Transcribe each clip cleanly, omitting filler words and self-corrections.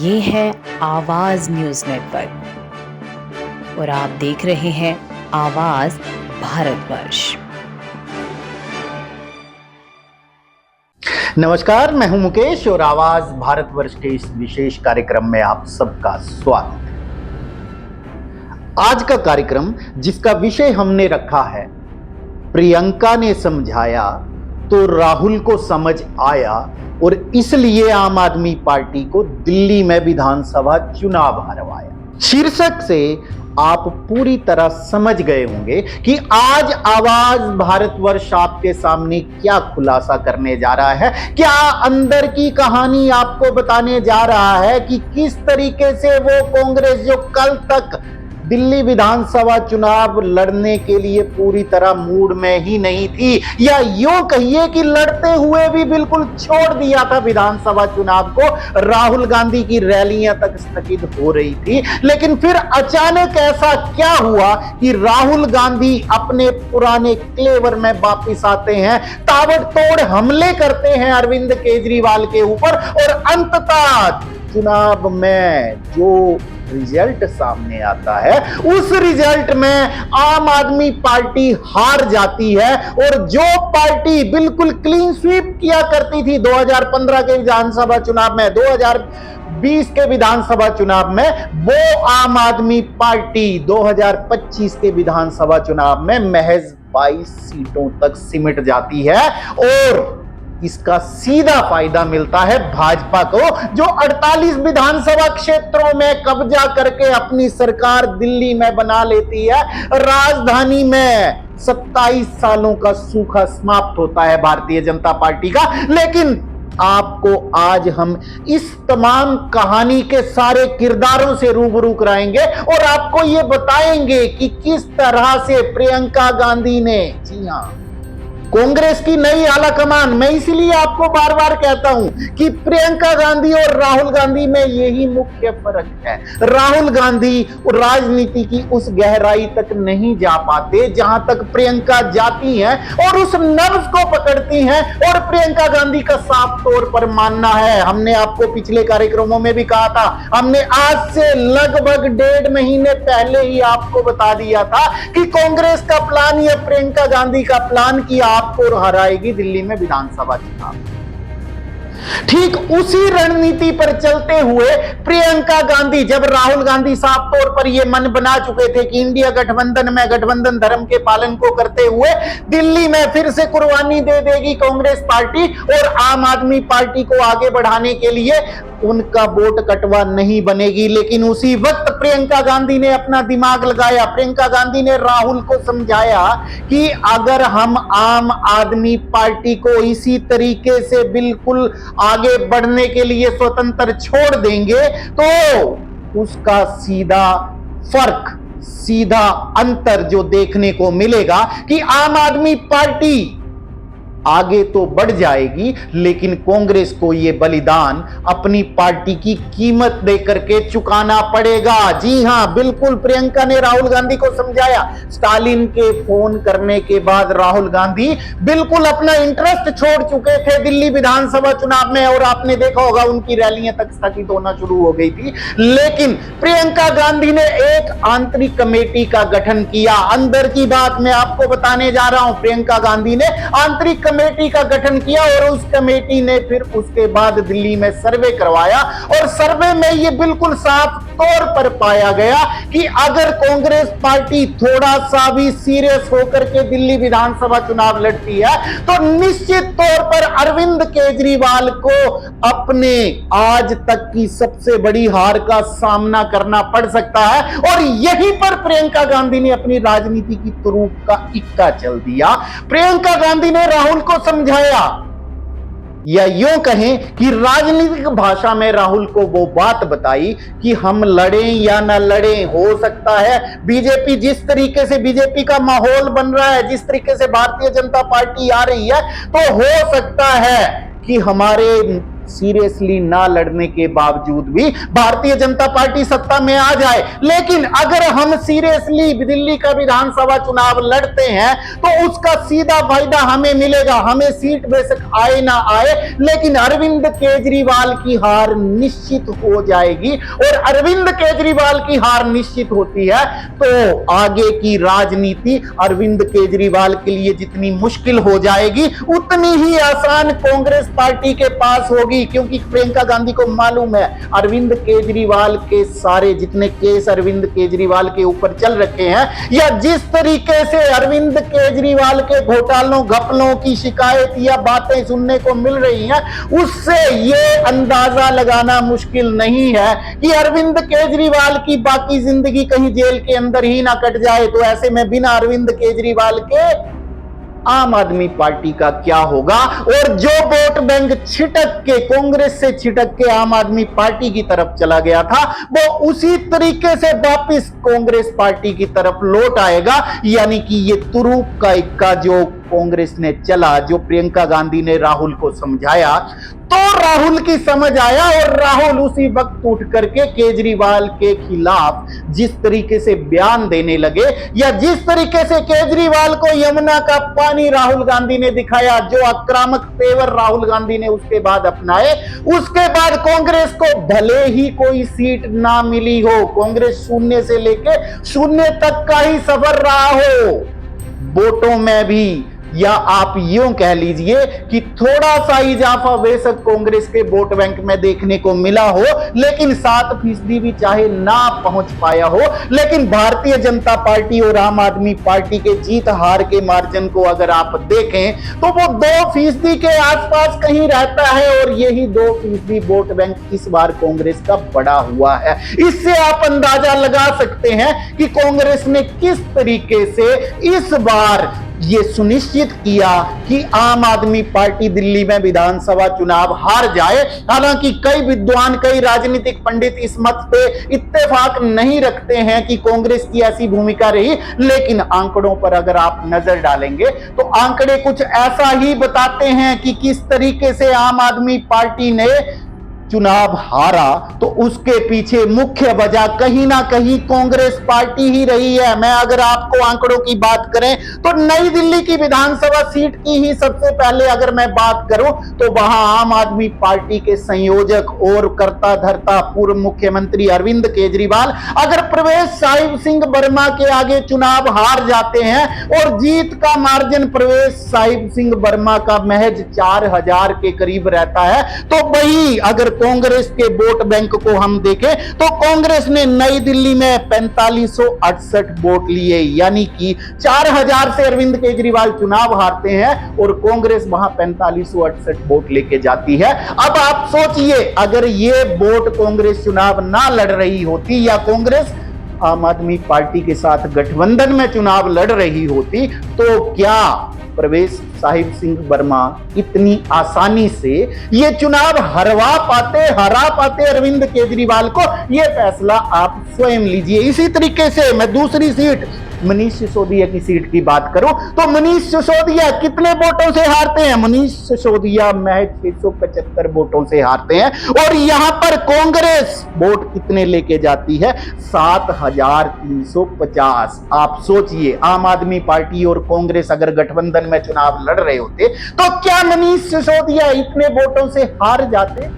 ये है आवाज न्यूज नेटवर्क और आप देख रहे हैं आवाज भारतवर्ष। नमस्कार, मैं हूं मुकेश और आवाज भारतवर्ष के इस विशेष कार्यक्रम में आप सबका स्वागत है। आज का कार्यक्रम जिसका विषय हमने रखा है, प्रियंका ने समझाया तो राहुल को समझ आया और इसलिए आम आदमी पार्टी को दिल्ली में विधानसभा चुनाव हरवाया। शीर्षक से आप पूरी तरह समझ गए होंगे कि आज आवाज भारतवर्ष आपके सामने क्या खुलासा करने जा रहा है, क्या अंदर की कहानी आपको बताने जा रहा है कि किस तरीके से वो कांग्रेस जो कल तक दिल्ली विधानसभा चुनाव लड़ने के लिए पूरी तरह मूड में ही नहीं थी, या यूं कहिए कि लड़ते हुए भी बिल्कुल छोड़ दिया था विधानसभा चुनाव को, राहुल गांधी की रैलियां तक स्थगित हो रही थी। लेकिन फिर अचानक ऐसा क्या हुआ कि राहुल गांधी अपने पुराने क्लेवर में वापिस आते हैं, ताबड़तोड़ हमले करते हैं अरविंद केजरीवाल के ऊपर और अंततः चुनाव में जो रिजल्ट सामने आता है उस रिजल्ट में आम आदमी पार्टी हार जाती है। और जो पार्टी बिल्कुल क्लीन स्वीप किया करती थी 2015 के विधानसभा चुनाव में, 2020 के विधानसभा चुनाव में, वो आम आदमी पार्टी 2025 के विधानसभा चुनाव में महज 22 सीटों तक सिमट जाती है। और इसका सीधा फायदा मिलता है भाजपा को, जो 48 विधानसभा क्षेत्रों में कब्जा करके अपनी सरकार दिल्ली में बना लेती है। राजधानी में 27 सालों का सूखा समाप्त होता है भारतीय जनता पार्टी का। लेकिन आपको आज हम इस तमाम कहानी के सारे किरदारों से रूबरू कराएंगे और आपको यह बताएंगे कि किस तरह से प्रियंका गांधी ने, जी हां, कांग्रेस की नई आलाकमान, मैं इसलिए आपको बार बार कहता हूं कि प्रियंका गांधी और राहुल गांधी में यही मुख्य फर्क है। राहुल गांधी राजनीति की उस गहराई तक नहीं जा पाते जहां तक प्रियंका जाती हैं और उस नर्व को पकड़ती हैं। और प्रियंका गांधी का साफ तौर पर मानना है, हमने आपको पिछले कार्यक्रमों में भी कहा था, हमने आज से लगभग 1.5 महीने पहले ही आपको बता दिया था कि कांग्रेस का प्लान या प्रियंका गांधी का प्लान किया आपको हराएगी दिल्ली में विधानसभा चुनाव। ठीक उसी रणनीति पर चलते हुए प्रियंका गांधी, जब राहुल गांधी साफ तौर पर यह मन बना चुके थे कि इंडिया गठबंधन में गठबंधन धर्म के पालन को करते हुए दिल्ली में फिर से कुर्बानी दे देगी कांग्रेस पार्टी और आम आदमी पार्टी को आगे बढ़ाने के लिए उनका वोट कटवा नहीं बनेगी। लेकिन उसी वक्त प्रियंका गांधी ने अपना दिमाग लगाया, प्रियंका गांधी ने राहुल को समझाया कि अगर हम आम आदमी पार्टी को इसी तरीके से बिल्कुल आगे बढ़ने के लिए स्वतंत्र छोड़ देंगे तो उसका सीधा फर्क, सीधा अंतर जो देखने को मिलेगा कि आम आदमी पार्टी आगे तो बढ़ जाएगी, लेकिन कांग्रेस को यह बलिदान अपनी पार्टी की कीमत देकर के चुकाना पड़ेगा। जी हां, बिल्कुल प्रियंका ने राहुल गांधी को समझाया। स्टालिन के फोन करने के बाद राहुल गांधी बिल्कुल अपना इंटरेस्ट छोड़ चुके थे दिल्ली विधानसभा चुनाव में और आपने देखा होगा उनकी रैलियां तक स्थगित होना शुरू हो गई थी। लेकिन प्रियंका गांधी ने एक आंतरिक कमेटी का गठन किया। अंदर की बात मैं आपको बताने जा रहा हूं, प्रियंका गांधी ने आंतरिक कमेटी का गठन किया और उस कमेटी ने फिर उसके बाद दिल्ली में सर्वे करवाया और सर्वे में यह बिल्कुल साफ तौर पर पाया गया कि अगर कांग्रेस पार्टी थोड़ा सा भी सीरियस होकर के दिल्ली विधानसभा चुनाव लड़ती है तो निश्चित तौर पर अरविंद केजरीवाल को अपने आज तक की सबसे बड़ी हार का सामना करना पड़ सकता है। और यहीं पर प्रियंका गांधी ने अपनी राजनीति की तुरूप का इक्का चल दिया। प्रियंका गांधी ने राहुल को समझाया, या यूं कहें कि राजनीतिक भाषा में राहुल को वो बात बताई कि हम लड़ें या ना लड़ें, हो सकता है बीजेपी, जिस तरीके से बीजेपी का माहौल बन रहा है, जिस तरीके से भारतीय जनता पार्टी आ रही है, तो हो सकता है कि हमारे सीरियसली ना लड़ने के बावजूद भी भारतीय जनता पार्टी सत्ता में आ जाए। लेकिन अगर हम सीरियसली दिल्ली का विधानसभा चुनाव लड़ते हैं तो उसका सीधा फायदा हमें मिलेगा। हमें सीट बेशक आए ना आए, लेकिन अरविंद केजरीवाल की हार निश्चित हो जाएगी। और अरविंद केजरीवाल की हार निश्चित होती है तो आगे की राजनीति अरविंद केजरीवाल के लिए जितनी मुश्किल हो जाएगी उतनी ही आसान कांग्रेस पार्टी के पास होगी। क्योंकि प्रियंका गांधी को मालूम है अरविंद केजरीवाल के सारे जितने केस अरविंद केजरीवाल के ऊपर चल रखे हैं, या जिस तरीके से अरविंद केजरीवाल के घोटालों घपलों की शिकायत या बातें सुनने को मिल रही हैं, उससे यह अंदाजा लगाना मुश्किल नहीं है कि अरविंद केजरीवाल की बाकी जिंदगी कहीं जेल के अंदर ही ना कट जाए। तो ऐसे में बिना अरविंद केजरीवाल के आम आदमी पार्टी का क्या होगा? और जो वोट बैंक छिटक के कांग्रेस से छिटक के आम आदमी पार्टी की तरफ चला गया था वो उसी तरीके से वापस कांग्रेस पार्टी की तरफ लौट आएगा। यानी कि ये तुरूप का इक्का जो कांग्रेस ने चला, जो प्रियंका गांधी ने राहुल को समझाया, तो राहुल की समझ आया और राहुल उसी वक्त उठ करके केजरीवाल के खिलाफ जिस तरीके से बयान देने लगे, या जिस तरीके से केजरीवाल को यमुना का पानी राहुल गांधी ने दिखाया, जो आक्रामक तेवर राहुल गांधी ने उसके बाद अपनाए, उसके बाद कांग्रेस को भले ही कोई सीट ना मिली हो, कांग्रेस शून्य से लेके शून्य तक का ही सफर रहा हो वोटों में भी, या आप यूं कह लीजिए कि थोड़ा सा इजाफा बेशक कांग्रेस के वोट बैंक में देखने को मिला हो, लेकिन 7% भी चाहे ना पहुंच पाया हो, लेकिन भारतीय जनता पार्टी और आम आदमी पार्टी के जीत हार के मार्जिन को अगर आप देखें तो वो 2% के आसपास कहीं रहता है। और यही 2% वोट बैंक इस बार कांग्रेस का बड़ा हुआ है। इससे आप अंदाजा लगा सकते हैं कि कांग्रेस ने किस तरीके से इस बार ये सुनिश्चित किया कि आम आदमी पार्टी दिल्ली में विधानसभा चुनाव हार जाए। हालांकि कई विद्वान, कई राजनीतिक पंडित इस मत पे इत्तेफाक नहीं रखते हैं कि कांग्रेस की ऐसी भूमिका रही, लेकिन आंकड़ों पर अगर आप नजर डालेंगे तो आंकड़े कुछ ऐसा ही बताते हैं कि किस तरीके से आम आदमी पार्टी ने चुनाव हारा। तो उसके पीछे मुख्य वजह कहीं ना कहीं कांग्रेस पार्टी ही रही है। मैं अगर आपको आंकड़ों की बात करें तो नई दिल्ली की विधानसभा सीट की ही सबसे पहले अगर मैं बात करूं तो वहां आम आदमी पार्टी के संयोजक और कर्ता धर्ता पूर्व मुख्यमंत्री अरविंद केजरीवाल अगर प्रवेश साहिब सिंह वर्मा के आगे चुनाव हार जाते हैं और जीत का मार्जिन प्रवेश साहिब सिंह वर्मा का महज 4000 के करीब रहता है, तो वही अगर कांग्रेस के वोट बैंक को हम देखें तो कांग्रेस ने नई दिल्ली में 4568 वोट लिए। यानी कि 4000 से अरविंद केजरीवाल चुनाव हारते हैं और कांग्रेस वहां 4568 वोट लेके जाती है। अब आप सोचिए अगर ये वोट कांग्रेस चुनाव ना लड़ रही होती या कांग्रेस आम आदमी पार्टी के साथ गठबंधन में चुनाव लड़ रही होती तो क्या प्रवेश साहिब सिंह वर्मा इतनी आसानी से ये चुनाव हरा पाते अरविंद केजरीवाल को? ये फैसला आप स्वयं लीजिए। इसी तरीके से मैं दूसरी सीट मनीष सिसोदिया की सीट की बात करूं तो मनीष सिसोदिया कितने वोटों से हारते हैं? मनीष सिसोदिया महज 675 वोटों से हारते हैं। और यहां पर कांग्रेस वोट कितने लेके जाती है? 7350। आप सोचिए आम आदमी पार्टी और कांग्रेस अगर गठबंधन में चुनाव लड़ रहे होते तो क्या मनीष सिसोदिया इतने वोटों से हार जाते?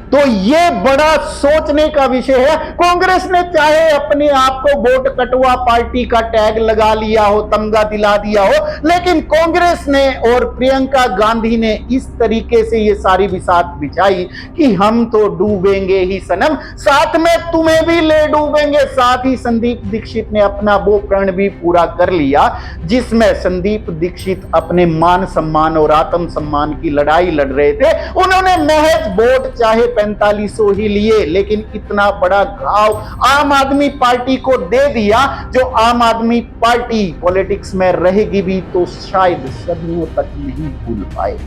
तो ये बड़ा सोचने का विषय है। कांग्रेस ने चाहे अपने आप को वोट कटवा पार्टी का टैग लगा लिया हो, तमगा दिला दिया हो, लेकिन कांग्रेस ने और प्रियंका गांधी ने इस तरीके से ये सारी बिसात बिछाई कि हम तो डूबेंगे ही सनम, साथ में तुम्हें भी ले डूबेंगे। साथ ही संदीप दीक्षित ने अपना वो प्रण भी पूरा कर लिया जिसमें संदीप दीक्षित अपने मान सम्मान और आत्म सम्मान की लड़ाई लड़ रहे थे। उन्होंने महज वोट चाहे 4500 ही लिए, लेकिन इतना बड़ा घाव आम आदमी पार्टी को दे दिया जो आम आदमी पार्टी पॉलिटिक्स में रहेगी भी तो शायद सदियों तक नहीं भूल पाए।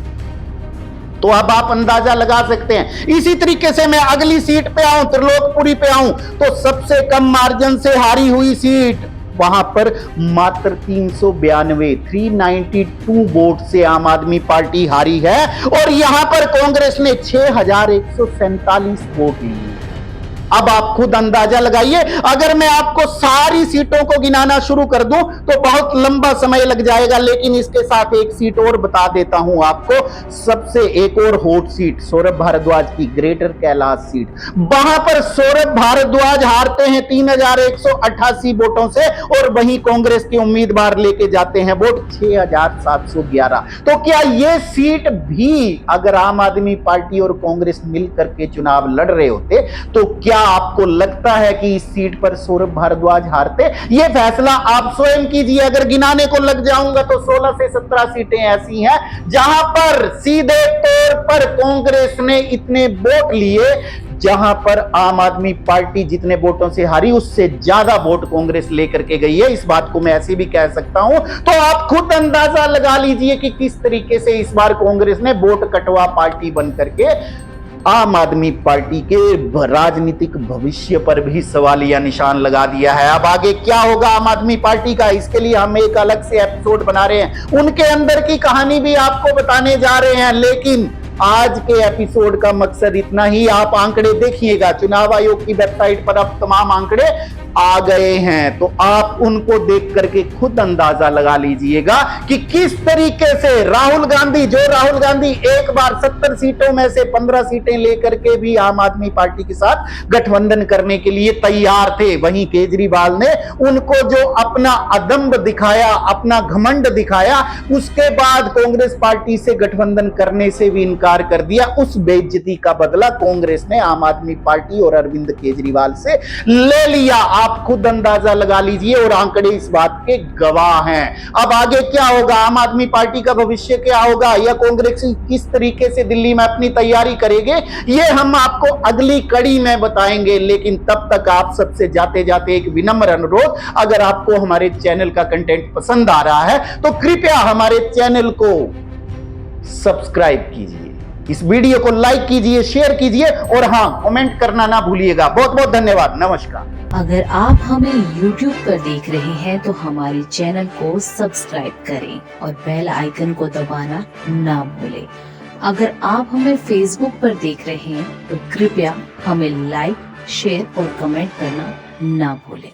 तो अब आप अंदाजा लगा सकते हैं। इसी तरीके से मैं अगली सीट पे आऊं, त्रिलोकपुरी पे आऊं, तो सबसे कम मार्जिन से हारी हुई सीट वहां पर मात्र 392 वोट से आम आदमी पार्टी हारी है और यहां पर कांग्रेस ने 6147 वोट लिए। अब आप खुद अंदाजा लगाइए, अगर मैं आपको सारी सीटों को गिनाना शुरू कर दूं तो बहुत लंबा समय लग जाएगा, लेकिन इसके साथ एक सीट और बता देता हूं आपको। सबसे एक और हॉट सीट सौरभ भारद्वाज की ग्रेटर कैलाश सीट, वहां पर सौरभ भारद्वाज हारते हैं 3188 वोटों से और वहीं कांग्रेस के उम्मीदवार लेके जाते हैं वोट 6711। तो क्या यह सीट भी अगर आम आदमी पार्टी और कांग्रेस मिलकर के चुनाव लड़ रहे होते तो क्या आपको लगता है कि इस सीट पर सौरभ भारद्वाज हारते? यह फैसला आप स्वयं कीजिए। अगर गिनाने को लग जाऊंगा तो 16 से 17 सीटें ऐसी हैं जहां पर सीधे तौर पर कांग्रेस ने इतने वोट लिए, जहां पर आम आदमी पार्टी जितने वोटों से हारी उससे ज्यादा वोट कांग्रेस लेकर के गई है। इस बात को मैं ऐसे भी कह सकता हूं। तो आप खुद अंदाजा लगा लीजिए कि किस तरीके से इस बार कांग्रेस ने वोट कटवा पार्टी बनकर के आम आदमी पार्टी के राजनीतिक भविष्य पर भी सवालिया निशान लगा दिया है। अब आगे क्या होगा आम आदमी पार्टी का, इसके लिए हम एक अलग से एपिसोड बना रहे हैं, उनके अंदर की कहानी भी आपको बताने जा रहे हैं। लेकिन आज के एपिसोड का मकसद इतना ही। आप आंकड़े देखिएगा, चुनाव आयोग की वेबसाइट पर अब तमाम आंकड़े आ गए हैं, तो आप उनको देख करके खुद अंदाजा लगा लीजिएगा कि किस तरीके से राहुल गांधी एक बार 70 सीटों में से 15 सीटें लेकर के भी आम आदमी पार्टी के साथ गठबंधन करने के लिए तैयार थे, वहीं केजरीवाल ने उनको जो अपना अदम्भ दिखाया, अपना घमंड दिखाया, उसके बाद कांग्रेस पार्टी से गठबंधन करने से भी इनकार कर दिया। उस बेइज्जती का बदला कांग्रेस ने आम आदमी पार्टी और अरविंद केजरीवाल से ले लिया। आप खुद अंदाजा लगा लीजिए और आंकड़े इस बात के गवाह हैं। अब आगे क्या होगा, आम आदमी पार्टी का भविष्य क्या होगा, या कांग्रेस किस तरीके से दिल्ली में अपनी तैयारी करेंगे, ये हम आपको अगली कड़ी में बताएंगे। लेकिन तब तक आप सबसे जाते जाते एक विनम्र अनुरोध, अगर आपको हमारे चैनल का कंटेंट पसंद आ रहा है तो कृपया हमारे चैनल को सब्सक्राइब कीजिए, इस वीडियो को लाइक कीजिए, शेयर कीजिए और हां, कमेंट करना ना भूलिएगा। बहुत बहुत धन्यवाद, नमस्कार। अगर आप हमें YouTube पर देख रहे हैं तो हमारे चैनल को सब्सक्राइब करें और बेल आइकन को दबाना ना भूलें। अगर आप हमें Facebook पर देख रहे हैं तो कृपया हमें लाइक, शेयर और कमेंट करना ना भूलें।